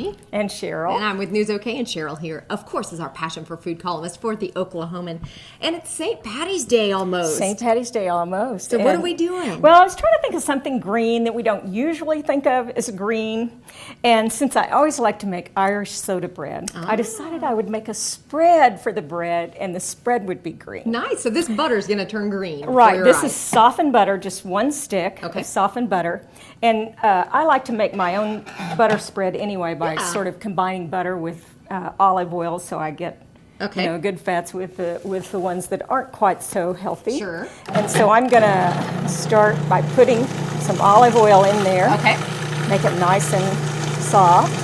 Patty. And Sherrel. And I'm with News OK, and Sherrel here, of course, is our Passion for Food columnist for the Oklahoman. And it's St. Patty's Day almost. St. Patty's Day almost. So what are we doing? Well, I was trying to think of something green that we don't usually think of as green. And since I always like to make Irish soda bread, I decided I would make a spread for the bread, and the spread would be green. Nice. So this butter's going to turn green. Right. This is softened butter, just one stick of softened butter. And I like to make my own butter spread anyway by sort of combining butter with olive oil, so I get good fats with the ones that aren't quite so healthy. Sure. And so I'm going to start by putting some olive oil in there. Okay. Make it nice and soft.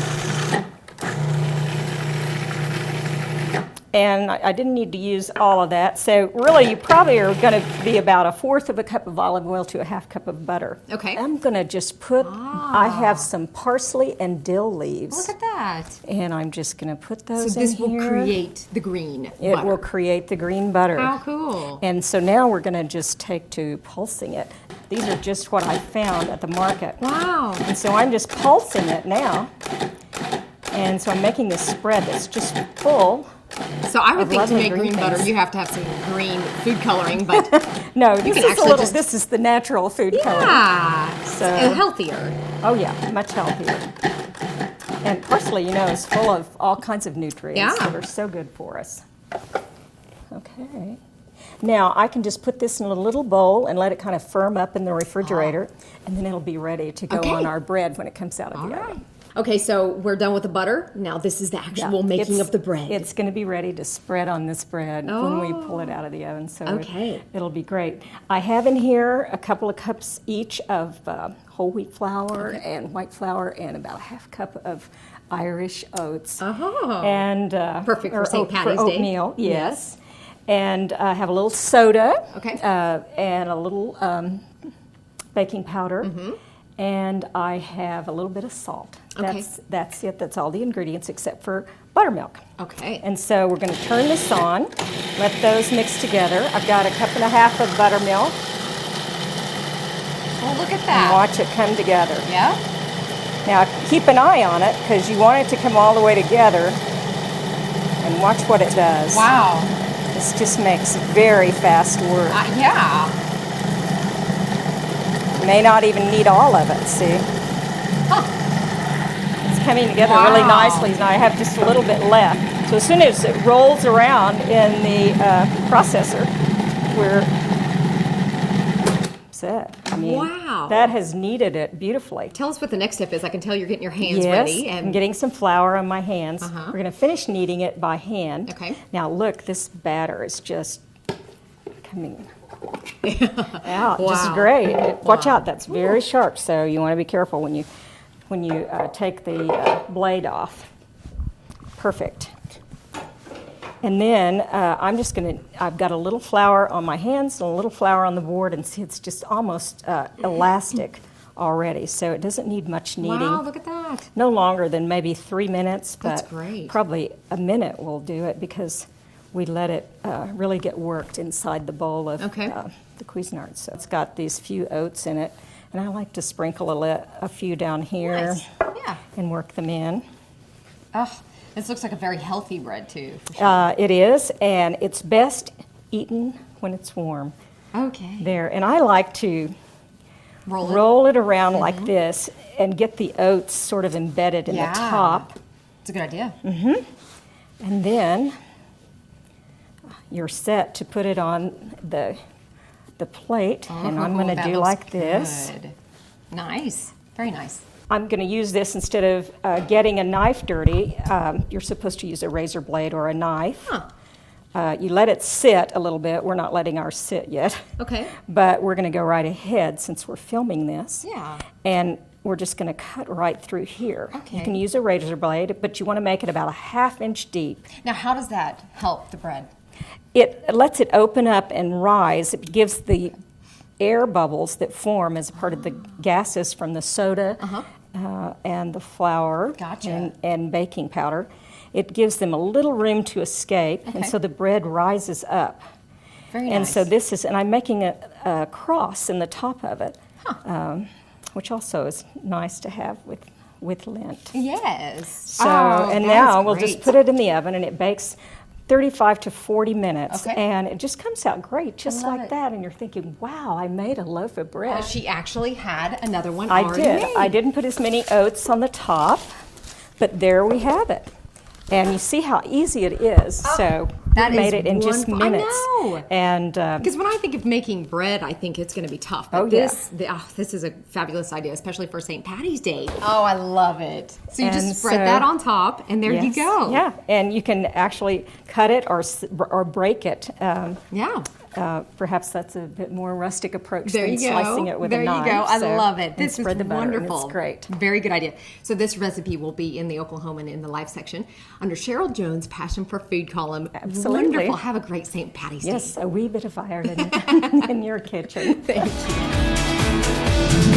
And I didn't need to use all of that. So really, you probably are going to be about 1/4 of a cup of olive oil to a 1/2 cup of butter. Okay. I'm going to just put, I have some parsley and dill leaves. Look at that. And I'm just going to put those in here. So this will create the green It butter. will create the green butter. How cool. And so now we're going to just take to pulsing it. These are just what I found at the market. Wow. And so I'm just pulsing it now. And so I'm making this spread that's just full. So I would think to lovely make green butter, things. you have to have some green food coloring, but No, you this can is actually just this is the natural food coloring. So healthier. Oh yeah, much healthier. And parsley, is full of all kinds of nutrients that are so good for us. Okay. Now I can just put this in a little bowl and let it kind of firm up in the refrigerator, and then it'll be ready to go on our bread when it comes out of the oven. Okay, so we're done with the butter. Now this is the actual making of the bread. It's going to be ready to spread on this bread when we pull it out of the oven. So it'll be great. I have in here a couple of cups each of whole wheat flour and white flour, and about a 1/2 cup of Irish oats. And perfect for St. Patty's Day. Oatmeal, yes. And I have a little soda. Okay. And a little baking powder. And I have a little bit of salt. That's it. That's all the ingredients except for buttermilk. Okay. And so we're going to turn this on, let those mix together. I've got 1.5 cups of buttermilk. Oh, look at that. And watch it come together. Yeah. Now keep an eye on it because you want it to come all the way together. And watch what it does. Wow. This just makes very fast work. Yeah. May not even need all of it, see? It's coming together really nicely. Now I have just a little bit left. So as soon as it rolls around in the processor, we're set. I mean, that has kneaded it beautifully. Tell us what the next step is. I can tell you're getting your hands ready. Yes, I'm getting some flour on my hands. We're going to finish kneading it by hand. Okay. Now look, this batter is just coming out just great. Watch out, that's very sharp, so you want to be careful when you take the blade off. Perfect. And then I've got a little flour on my hands and a little flour on the board, and see, it's just almost elastic already, so it doesn't need much kneading. Wow, look at that. No longer than maybe 3 minutes, That's but great. Probably a minute will do it because we let it really get worked inside the bowl of the Cuisinart. So it's got these few oats in it, and I like to sprinkle a few down here and work them in. Oh, this looks like a very healthy bread too. For sure. It is, and it's best eaten when it's warm. Okay. There, and I like to roll it around like this and get the oats sort of embedded in the top. It's a good idea. And then you're set to put it on the plate, and I'm going to do like this. Good. Nice. Very nice. I'm going to use this instead of getting a knife dirty. You're supposed to use a razor blade or a knife. You let it sit a little bit. We're not letting ours sit yet. Okay. But we're going to go right ahead since we're filming this. Yeah. And we're just going to cut right through here. Okay. You can use a razor blade, but you want to make it about 1/2 inch deep. Now, how does that help the bread? It lets it open up and rise. It gives the air bubbles that form as part of the gases from the soda and the flour and baking powder. It gives them a little room to escape, and so the bread rises up. Very nice. And so this is, and I'm making a cross in the top of it, which also is nice to have with with Lent. Yes. So, Oh, and that now is we'll great. just put it in the oven, and it bakes 35 to 40 minutes, Okay. and it just comes out great, just love like it. that. And you're thinking, wow, I made a loaf of bread. Well, she actually had another one I already did. made. I didn't put as many oats on the top, but there we have it. And you see how easy it is. So that we made is it in just wonderful. I minutes. know. And Because when I think of making bread, I think it's going to be tough. But Oh, yeah. this is a fabulous idea, especially for St. Patty's Day. Oh, I love it. So you And just spread so- that on top, and there you yes, go. Yeah, and you can actually cut it or break it. Yeah. Perhaps that's a bit more rustic approach There than you go. slicing it with there a knife. you go. I So- love it. and This is spread the butter, and wonderful. It's great. Very good idea. So this recipe will be in the Oklahoman in the live section under Sherrel Jones' Passion for Food column. Absolutely. Wonderful. Have a great St. Patty's Day. Yes, a wee bit of iron in your kitchen. Thank you.